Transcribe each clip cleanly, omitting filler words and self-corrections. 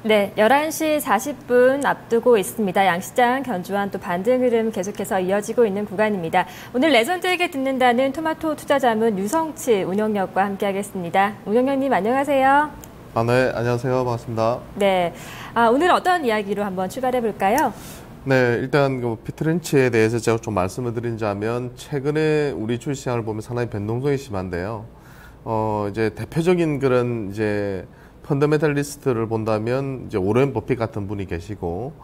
네, 11시 40분 앞두고 있습니다. 양시장 견조한 또 반등 흐름 계속해서 이어지고 있는 구간입니다. 오늘 레전드에게 듣는다는 토마토 투자자문 유성치 운영력과 함께하겠습니다. 운영력님 안녕하세요. 네, 안녕하세요. 반갑습니다. 네, 오늘 어떤 이야기로 한번 출발해 볼까요? 네, 일단 피트렌치에 대해서 제가 좀 말씀을 드리자면 최근에 우리 주식시장을 보면 상당히 변동성이 심한데요. 이제 대표적인 그런 이제 펀더멘탈리스트를 본다면 이제 오렌 버핏 같은 분이 계시고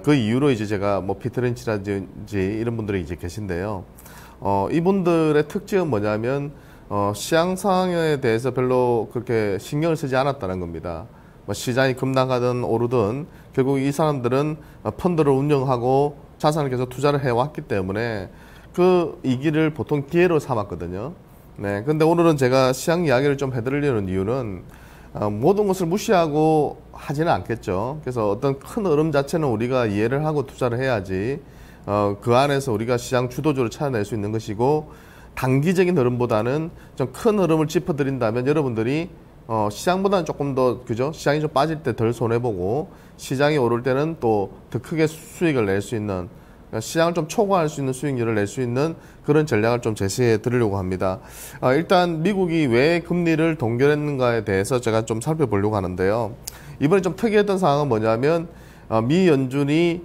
그 이후로 이제 제가 뭐 피트렌치라든지 이런 분들이 이제 계신데요. 이분들의 특징은 뭐냐면 시장 상황에 대해서 별로 그렇게 신경을 쓰지 않았다는 겁니다. 뭐 시장이 급락하든 오르든 결국 이 사람들은 펀드를 운영하고 자산을 계속 투자를 해왔기 때문에 그 이기를 보통 기회로 삼았거든요. 네, 근데 오늘은 제가 시장 이야기를 좀 해드리려는 이유는 모든 것을 무시하고 하지는 않겠죠. 그래서 어떤 큰 흐름 자체는 우리가 이해를 하고 투자를 해야지 그 안에서 우리가 시장 주도주를 찾아낼 수 있는 것이고 단기적인 흐름보다는 좀 큰 흐름을 짚어드린다면 여러분들이 시장보다는 조금 더 그죠? 시장이 좀 빠질 때 덜 손해보고 시장이 오를 때는 또 더 크게 수익을 낼 수 있는 시장을 좀 초과할 수 있는 수익률을 낼 수 있는 그런 전략을 좀 제시해 드리려고 합니다. 일단 미국이 왜 금리를 동결했는가에 대해서 제가 좀 살펴보려고 하는데요. 이번에 좀 특이했던 상황은 뭐냐면 미 연준이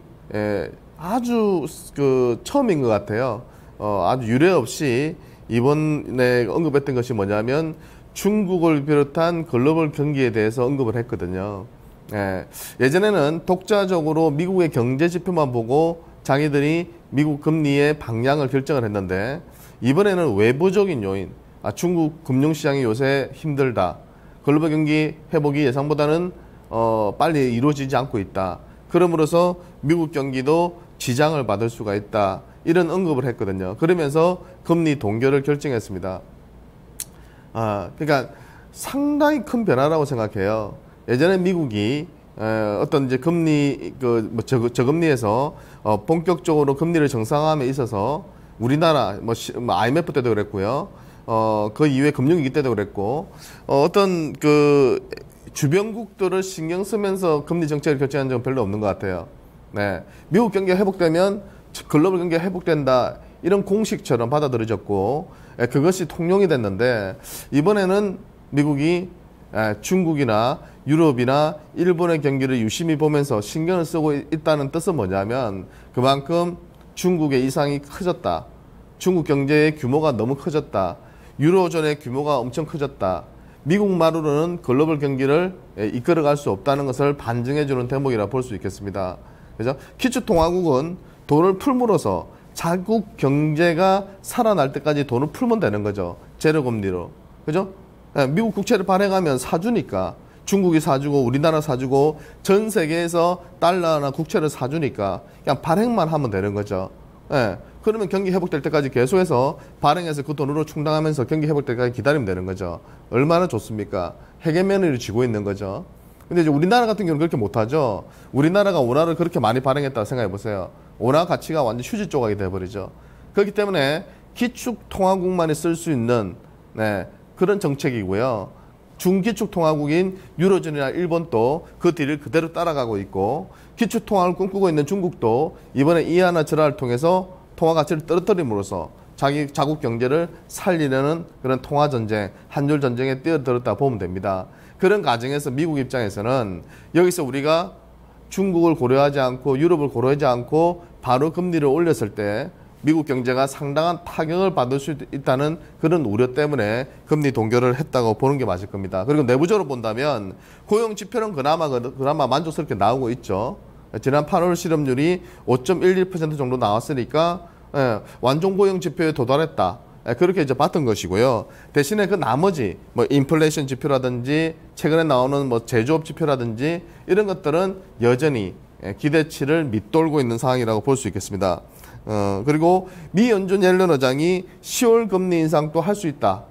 아주 처음인 것 같아요. 아주 유례 없이 이번에 언급했던 것이 뭐냐면 중국을 비롯한 글로벌 경기에 대해서 언급을 했거든요. 예전에는 독자적으로 미국의 경제 지표만 보고 자기들이 미국 금리의 방향을 결정을 했는데 이번에는 외부적인 요인, 중국 금융시장이 요새 힘들다. 글로벌 경기 회복이 예상보다는 빨리 이루어지지 않고 있다. 그러므로서 미국 경기도 지장을 받을 수가 있다. 이런 언급을 했거든요. 그러면서 금리 동결을 결정했습니다. 그러니까 상당히 큰 변화라고 생각해요. 예전에 미국이 어떤 이제 금리 저금리에서 본격적으로 금리를 정상화함에 있어서 우리나라 IMF 때도 그랬고요. 그 이후에 금융위기 때도 그랬고 어떤 그 주변국들을 신경 쓰면서 금리 정책을 결정한 적은 별로 없는 것 같아요. 네, 미국 경기가 회복되면 글로벌 경기가 회복된다 이런 공식처럼 받아들여졌고 그것이 통용이 됐는데 이번에는 미국이 중국이나 유럽이나 일본의 경기를 유심히 보면서 신경을 쓰고 있다는 뜻은 뭐냐면 그만큼 중국의 이상이 커졌다. 중국 경제의 규모가 너무 커졌다. 유로존의 규모가 엄청 커졌다. 미국만으로는 글로벌 경기를 이끌어갈 수 없다는 것을 반증해주는 대목이라 볼 수 있겠습니다. 그죠? 기초통화국은 돈을 풀므로써 자국 경제가 살아날 때까지 돈을 풀면 되는 거죠. 제로금리로. 그죠? 미국 국채를 발행하면 사주니까 중국이 사주고 우리나라 사주고 전 세계에서 달러나 국채를 사주니까 그냥 발행만 하면 되는 거죠. 그러면 경기 회복될 때까지 계속해서 발행해서 그 돈으로 충당하면서 경기 회복될 때까지 기다리면 되는 거죠. 얼마나 좋습니까? 해계면을 쥐고 있는 거죠. 근데 이제 우리나라 같은 경우는 그렇게 못하죠. 우리나라가 원화를 그렇게 많이 발행했다고 생각해 보세요. 원화 가치가 완전 휴지 조각이 돼버리죠. 그렇기 때문에 기축통화국만이 쓸 수 있는 그런 정책이고요. 중기축통화국인 유로존이나 일본도 그 뒤를 그대로 따라가고 있고 기축통화를 꿈꾸고 있는 중국도 이번에 이하나 절하를 통해서 통화 가치를 떨어뜨림으로써 자국 경제를 살리려는 그런 통화전쟁, 한율전쟁에 뛰어들었다 보면 됩니다. 그런 과정에서 미국 입장에서는 여기서 우리가 중국을 고려하지 않고 유럽을 고려하지 않고 바로 금리를 올렸을 때 미국 경제가 상당한 타격을 받을 수 있다는 그런 우려 때문에 금리 동결을 했다고 보는 게 맞을 겁니다. 그리고 내부적으로 본다면 고용 지표는 그나마 만족스럽게 나오고 있죠. 지난 8월 실업률이 5.11% 정도 나왔으니까 완전 고용 지표에 도달했다. 그렇게 이제 봤던 것이고요. 대신에 그 나머지 인플레이션 지표라든지 최근에 나오는 제조업 지표라든지 이런 것들은 여전히 기대치를 밑돌고 있는 상황이라고 볼 수 있겠습니다. 그리고 미 연준 옐런 의장이 10월 금리 인상도 할 수 있다.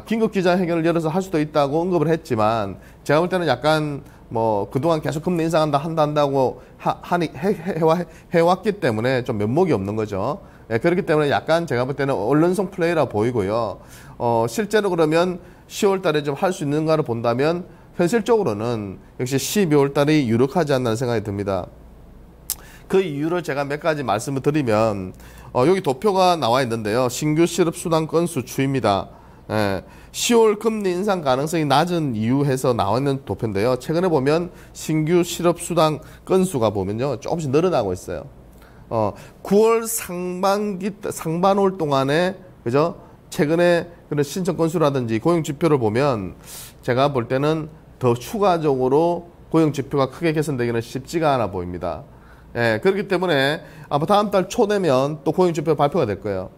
긴급 기자회견을 열어서 할 수도 있다고 언급을 했지만 제가 볼 때는 약간 그동안 계속 금리 인상한다 한다고 해왔기 때문에 좀 면목이 없는 거죠. 그렇기 때문에 약간 제가 볼 때는 언론성 플레이라 보이고요. 실제로 그러면 10월 달에 좀 할 수 있는가를 본다면 현실적으로는 역시 12월 달이 유력하지 않나 생각이 듭니다. 그 이유를 제가 몇 가지 말씀을 드리면 여기 도표가 나와 있는데요. 신규 실업수당 건수 추이입니다. 10월 금리 인상 가능성이 낮은 이유 해서 나와 있는 도표인데요. 최근에 보면 신규 실업수당 건수가 보면요. 조금씩 늘어나고 있어요. 9월 상반월 동안에, 그죠? 최근에 그런 신청 건수라든지 고용 지표를 보면 제가 볼 때는 더 추가적으로 고용 지표가 크게 개선되기는 쉽지가 않아 보입니다. 그렇기 때문에 아마 다음 달 초 되면 또 고용 지표 발표가 될 거예요.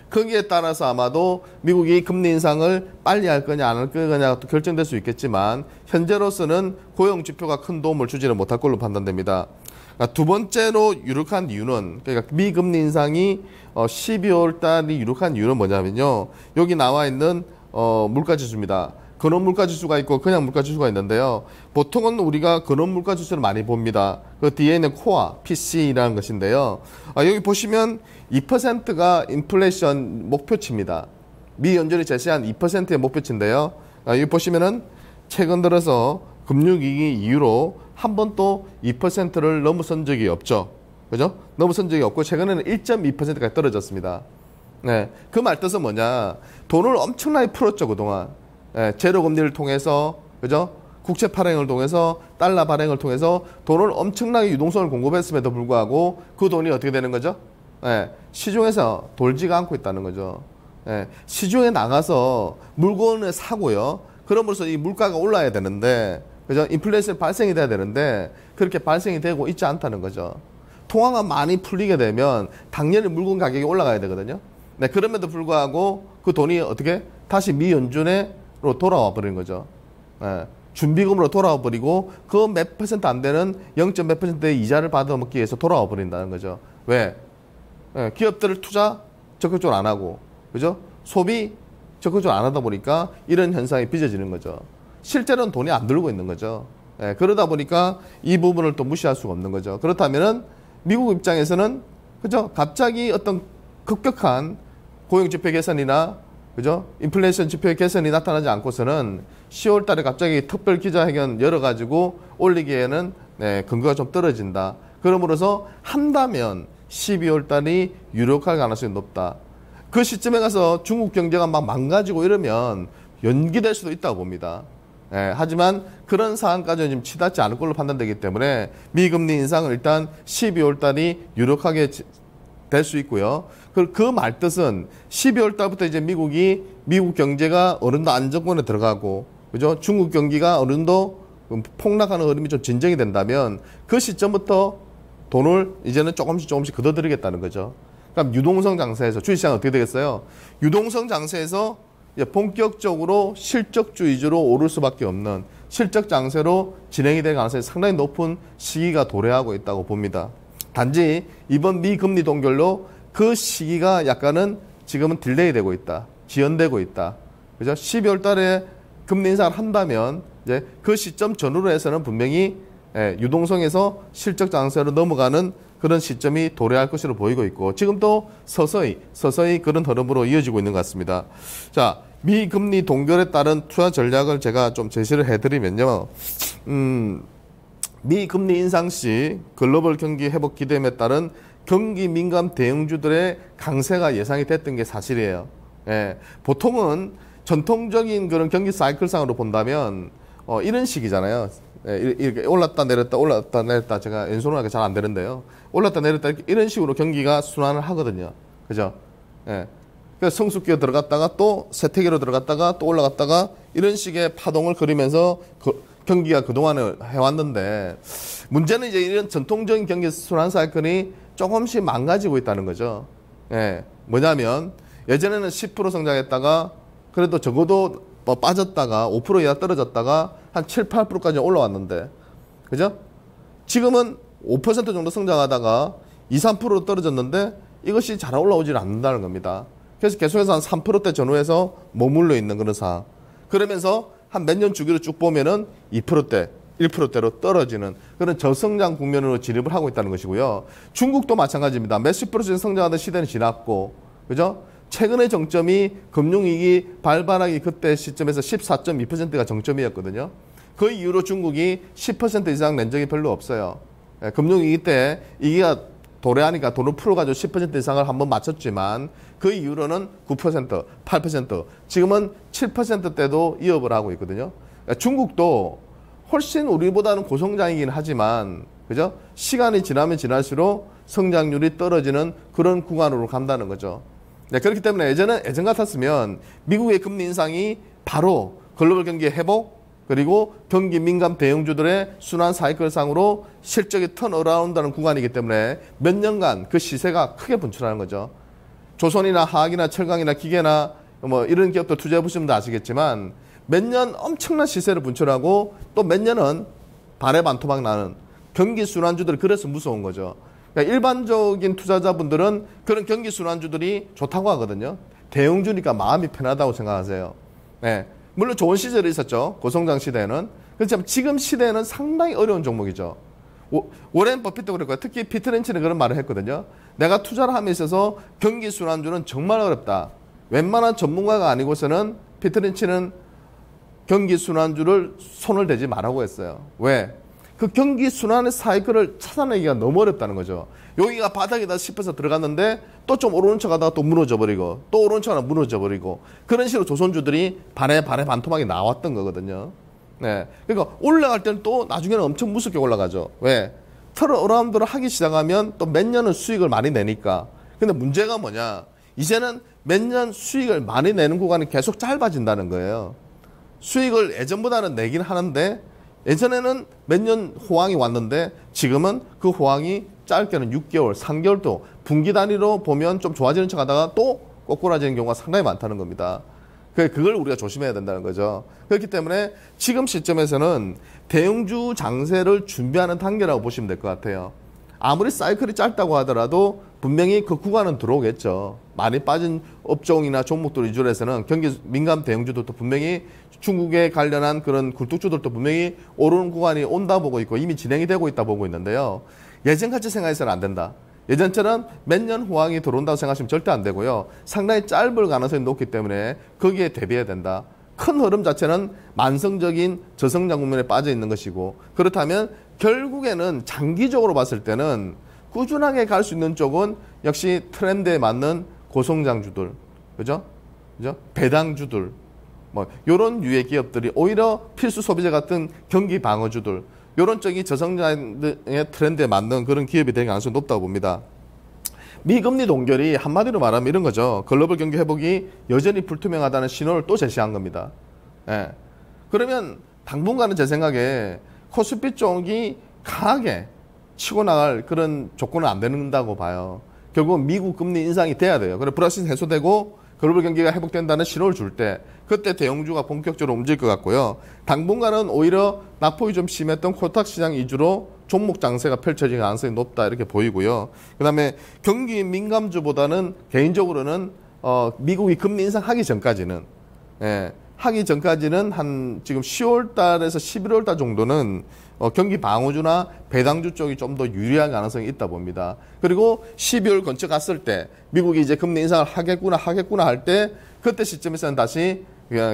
거기에 따라서 아마도 미국이 금리 인상을 빨리 할 거냐 안 할 거냐가 또 결정될 수 있겠지만 현재로서는 고용 지표가 큰 도움을 주지는 못할 걸로 판단됩니다. 그러니까 두 번째로 유력한 이유는, 그러니까 미금리 인상이 12월 달이 유력한 이유는 뭐냐면요. 여기 나와 있는 물가지수입니다. 근원 물가지수가 있고 그냥 물가지수가 있는데요. 보통은 우리가 근원 물가지수를 많이 봅니다. 그 뒤에 있는 코어, PC라는 것인데요. 여기 보시면 2%가 인플레이션 목표치입니다. 미 연준이 제시한 2%의 목표치인데요. 여기 보시면은 최근 들어서 금융위기 이후로 한 번도 2%를 넘어선 적이 없죠. 그죠? 넘어선 적이 없고 최근에는 1.2%까지 떨어졌습니다. 그 말 뜻은 뭐냐? 돈을 엄청나게 풀었죠, 그동안. 제로 금리를 통해서, 그죠? 국채 발행을 통해서, 달러 발행을 통해서 돈을 엄청나게 유동성을 공급했음에도 불구하고 그 돈이 어떻게 되는 거죠? 시중에서 돌지가 않고 있다는 거죠. 시중에 나가서 물건을 사고요. 그럼으로써 이 물가가 올라야 되는데, 그죠? 인플레이션 발생이 돼야 되는데 그렇게 발생이 되고 있지 않다는 거죠. 통화가 많이 풀리게 되면 당연히 물건 가격이 올라가야 되거든요. 그럼에도 불구하고 그 돈이 어떻게 다시 미 연준으로 돌아와 버리는 거죠. 준비금으로 돌아와 버리고 그 몇 퍼센트 안 되는 0. 몇 %의 이자를 받아먹기 위해서 돌아와 버린다는 거죠. 왜? 기업들을 투자 적극적으로 안 하고, 그죠? 소비 적극적으로 안 하다 보니까 이런 현상이 빚어지는 거죠. 실제로는 돈이 안 들고 있는 거죠. 그러다 보니까 이 부분을 또 무시할 수가 없는 거죠. 그렇다면은 미국 입장에서는, 그죠? 갑자기 어떤 급격한 고용 지표 개선이나, 그죠? 인플레이션 지표의 개선이 나타나지 않고서는 10월 달에 갑자기 특별 기자회견 열어가지고 올리기에는 근거가 좀 떨어진다. 그러므로서 한다면 12월 달이 유력할 가능성이 높다. 그 시점에 가서 중국 경제가 막 망가지고 이러면 연기될 수도 있다고 봅니다. 하지만 그런 상황까지는 지금 치닫지 않을 걸로 판단되기 때문에 미금리 인상은 일단 12월 달이 유력하게 될 수 있고요. 그 말 뜻은 12월 달부터 이제 미국 경제가 어느 정도 안정권에 들어가고, 그죠? 중국 경기가 어느 정도 폭락하는 흐름이 좀 진정이 된다면 그 시점부터 돈을 이제는 조금씩 걷어들이겠다는 거죠. 그럼 유동성 장세에서 주식시장은 어떻게 되겠어요? 유동성 장세에서 본격적으로 실적주 위주로 오를 수밖에 없는 실적 장세로 진행이 될 가능성이 상당히 높은 시기가 도래하고 있다고 봅니다. 단지 이번 미 금리 동결로 그 시기가 약간은 지금은 딜레이 되고 있다. 지연되고 있다. 그죠? 12월 달에 금리 인상을 한다면 이제 그 시점 전후로 해서는 분명히 유동성에서 실적 장세로 넘어가는 그런 시점이 도래할 것으로 보이고 있고 지금 또 서서히 그런 흐름으로 이어지고 있는 것 같습니다. 자, 미 금리 동결에 따른 투자 전략을 제가 좀 제시를 해드리면요. 미 금리 인상 시 글로벌 경기 회복 기대감에 따른 경기 민감 대형주들의 강세가 예상이 됐던 게 사실이에요. 보통은 전통적인 그런 경기 사이클상으로 본다면 이런 식이잖아요. 이렇게 올랐다 내렸다 제가 왼손으로 하기 잘 안 되는데요. 올랐다 내렸다 이런 식으로 경기가 순환을 하거든요. 그죠? 그래서 성숙기로 들어갔다가 또 쇠퇴기로 들어갔다가 또 올라갔다가 이런 식의 파동을 그리면서 경기가 그동안에 해왔는데 문제는 이제 이런 전통적인 경기 순환 사이클이 조금씩 망가지고 있다는 거죠. 뭐냐면 예전에는 10% 성장했다가 그래도 적어도 빠졌다가 5% 이하 떨어졌다가 한 7, 8%까지 올라왔는데, 그죠? 지금은 5% 정도 성장하다가 2, 3% 떨어졌는데 이것이 잘 올라오질 않는다는 겁니다. 그래서 계속해서 한 3%대 전후에서 머물러 있는 그런 상황. 그러면서 한 몇 년 주기로 쭉 보면은 2%대, 1%대로 떨어지는 그런 저성장 국면으로 진입을 하고 있다는 것이고요. 중국도 마찬가지입니다. 몇십 %씩 성장하던 시대는 지났고, 그죠? 최근의 정점이 금융위기 발발하기 그때 시점에서 14.2%가 정점이었거든요. 그 이후로 중국이 10% 이상 낸 적이 별로 없어요. 예, 금융위기 때 이게가 도래하니까 돈을 풀어가지고 10% 이상을 한번 맞췄지만 그 이후로는 9%, 8%, 지금은 7%대도 이업을 하고 있거든요. 그러니까 중국도 훨씬 우리보다는 고성장이긴 하지만, 그죠? 시간이 지나면 지날수록 성장률이 떨어지는 그런 구간으로 간다는 거죠. 네, 그렇기 때문에 예전 같았으면 미국의 금리 인상이 바로 글로벌 경기의 회복, 그리고 경기 민감 대형주들의 순환 사이클상으로 실적이 턴어라운드하는 구간이기 때문에 몇 년간 그 시세가 크게 분출하는 거죠. 조선이나 화학이나 철강이나 기계나 뭐 이런 기업도 투자해 보시면 아시겠지만 몇 년 엄청난 시세를 분출하고 또 몇 년은 반토막 나는 경기 순환주들이 그래서 무서운 거죠. 그러니까 일반적인 투자자분들은 그런 경기 순환주들이 좋다고 하거든요. 대형주니까 마음이 편하다고 생각하세요. 네. 물론 좋은 시절이 있었죠. 고성장 시대에는. 그렇지만 지금 시대에는 상당히 어려운 종목이죠. 워렌 버핏도 그랬고요. 특히 피터 린치는 그런 말을 했거든요. 내가 투자를 함에 있어서 경기 순환주는 정말 어렵다. 웬만한 전문가가 아니고서는 피터 린치는 경기 순환주를 손을 대지 말라고 했어요. 왜? 그 경기 순환의 사이클을 찾아내기가 너무 어렵다는 거죠. 여기가 바닥이다 싶어서 들어갔는데 또 좀 오르는 척 하다가 또 무너져 버리고 또 오르는 척 하다가 무너져 버리고 그런 식으로 조선주들이 반에 반토막이 나왔던 거거든요. 네. 그러니까 올라갈 때는 또 나중에는 엄청 무섭게 올라가죠. 왜? 턴어라운드를 하기 시작하면 또 몇 년은 수익을 많이 내니까. 근데 문제가 뭐냐? 이제는 몇 년 수익을 많이 내는 구간이 계속 짧아진다는 거예요. 수익을 예전보다는 내긴 하는데 예전에는 몇 년 호황이 왔는데 지금은 그 호황이 짧게는 6개월, 3개월도 분기 단위로 보면 좀 좋아지는 척 하다가 또 꼬꾸라지는 경우가 상당히 많다는 겁니다. 그걸 우리가 조심해야 된다는 거죠. 그렇기 때문에 지금 시점에서는 대형주 장세를 준비하는 단계라고 보시면 될 것 같아요. 아무리 사이클이 짧다고 하더라도 분명히 그 구간은 들어오겠죠. 많이 빠진 업종이나 종목들 위주로 해서는 경기 민감 대형주들도 분명히 중국에 관련한 그런 굴뚝주들도 분명히 오르는 구간이 온다 보고 있고 이미 진행이 되고 있다 보고 있는데요. 예전같이 생각해서는 안 된다. 예전처럼 몇 년 호황이 들어온다고 생각하시면 절대 안 되고요. 상당히 짧을 가능성이 높기 때문에 거기에 대비해야 된다. 큰 흐름 자체는 만성적인 저성장 국면에 빠져 있는 것이고 그렇다면 결국에는 장기적으로 봤을 때는 꾸준하게 갈 수 있는 쪽은 역시 트렌드에 맞는 고성장주들, 그죠? 배당주들, 뭐 이런 유의 기업들이 오히려 필수 소비재 같은 경기 방어주들, 이런 쪽이 저성장의 트렌드에 맞는 그런 기업이 될 가능성이 높다고 봅니다. 미금리 동결이 한마디로 말하면 이런 거죠. 글로벌 경기 회복이 여전히 불투명하다는 신호를 또 제시한 겁니다. 예. 그러면 당분간은 제 생각에 코스피 쪽이 강하게 치고 나갈 그런 조건은 안 된다고 봐요. 결국은 미국 금리 인상이 돼야 돼요. 그래 불확실성이 해소되고 글로벌 경기가 회복된다는 신호를 줄 때 그때 대형주가 본격적으로 움직일 것 같고요. 당분간은 오히려 낙폭이 좀 심했던 코스닥 시장 위주로 종목 장세가 펼쳐질 가능성이 높다 이렇게 보이고요. 그다음에 경기 민감주보다는 개인적으로는 미국이 금리 인상하기 전까지는 한 지금 10월 달에서 11월 달 정도는 경기 방어주나 배당주 쪽이 좀 더 유리한 가능성이 있다 봅니다. 그리고 12월 근처 갔을 때 미국이 이제 금리 인상을 하겠구나 할 때 그때 시점에서는 다시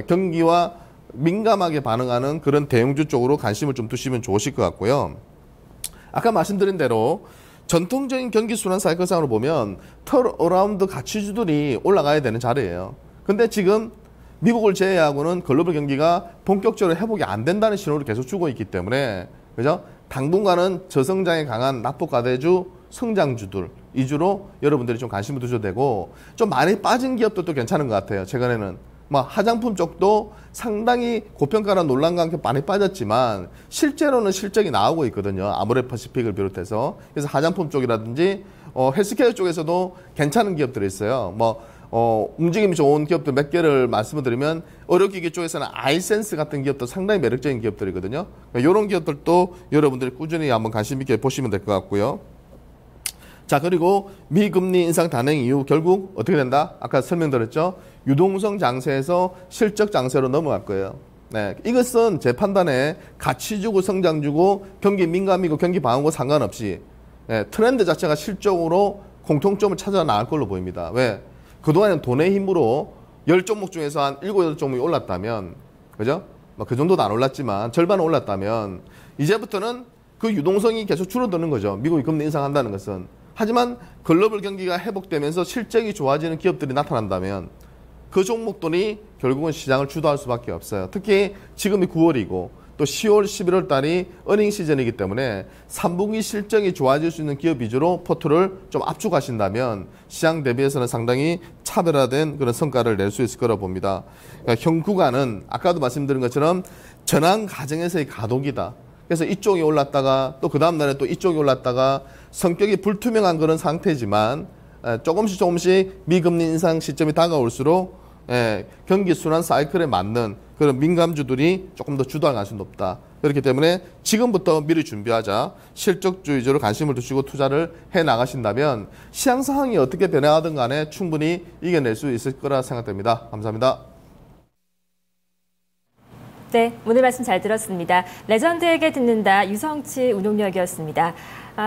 경기와 민감하게 반응하는 그런 대형주 쪽으로 관심을 좀 두시면 좋으실 것 같고요. 아까 말씀드린 대로 전통적인 경기 순환 사이클상으로 보면 턴어라운드 가치주들이 올라가야 되는 자리예요. 근데 지금 미국을 제외하고는 글로벌 경기가 본격적으로 회복이 안 된다는 신호를 계속 주고 있기 때문에 그죠? 당분간은 저성장에 강한 납폭과대주 성장주들 위주로 여러분들이 좀 관심을 두셔도 되고 좀 많이 빠진 기업들도 괜찮은 것 같아요. 최근에는 뭐 화장품 쪽도 상당히 고평가라는 논란과 함께 많이 빠졌지만 실제로는 실적이 나오고 있거든요. 아모레퍼시픽을 비롯해서. 그래서 화장품 쪽이라든지 헬스케어 쪽에서도 괜찮은 기업들이 있어요. 움직임이 좋은 기업들 몇 개를 말씀을 드리면 의료기기 쪽에서는 아이센스 같은 기업도 상당히 매력적인 기업들이거든요. 이런 기업들도 여러분들이 꾸준히 한번 관심 있게 보시면 될 것 같고요. 자, 그리고 미금리 인상 단행 이후 결국 어떻게 된다? 아까 설명드렸죠. 유동성 장세에서 실적 장세로 넘어갈 거예요. 네, 이것은 제 판단에 가치주고 성장주고 경기 민감이고 경기 방어고 상관없이 트렌드 자체가 실적으로 공통점을 찾아 나갈 걸로 보입니다. 왜? 그동안은 돈의 힘으로 10종목 중에서 한 7, 8종목이 올랐다면, 그죠? 뭐 그 정도도 안 올랐지만 절반 올랐다면 이제부터는 그 유동성이 계속 줄어드는 거죠. 미국이 금리 인상한다는 것은. 하지만 글로벌 경기가 회복되면서 실적이 좋아지는 기업들이 나타난다면 그 종목들이 결국은 시장을 주도할 수밖에 없어요. 특히 지금이 9월이고 또 10월, 11월 달이 어닝 시즌이기 때문에 3분기 실적이 좋아질 수 있는 기업 위주로 포트를 좀 압축하신다면 시장 대비해서는 상당히 차별화된 그런 성과를 낼 수 있을 거라고 봅니다. 그러니까 현 구간은 아까도 말씀드린 것처럼 전환 과정에서의 가동이다. 그래서 이쪽이 올랐다가 또 그 다음날에 또 이쪽이 올랐다가 성격이 불투명한 그런 상태지만 조금씩 미금리 인상 시점이 다가올수록 경기 순환 사이클에 맞는 그런 민감주들이 조금 더 주도할 가능성이 높다. 그렇기 때문에 지금부터 미리 준비하자. 실적주 위주로 관심을 두시고 투자를 해 나가신다면 시장 상황이 어떻게 변화하든 간에 충분히 이겨낼 수 있을 거라 생각됩니다. 감사합니다. 네, 오늘 말씀 잘 들었습니다. 레전드에게 듣는다 유성치 운용력이었습니다.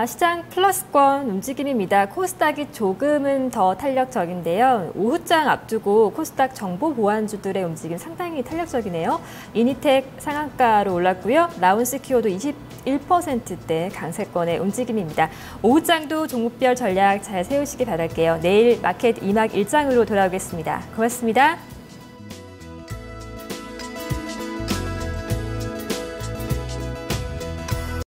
시장 플러스권 움직임입니다. 코스닥이 조금은 더 탄력적인데요. 오후장 앞두고 코스닥 정보 보안주들의 움직임 상당히 탄력적이네요. 이니텍 상한가로 올랐고요. 라운스키오도 21%대 강세권의 움직임입니다. 오후장도 종목별 전략 잘 세우시기 바랄게요. 내일 마켓 2막 1장으로 돌아오겠습니다. 고맙습니다.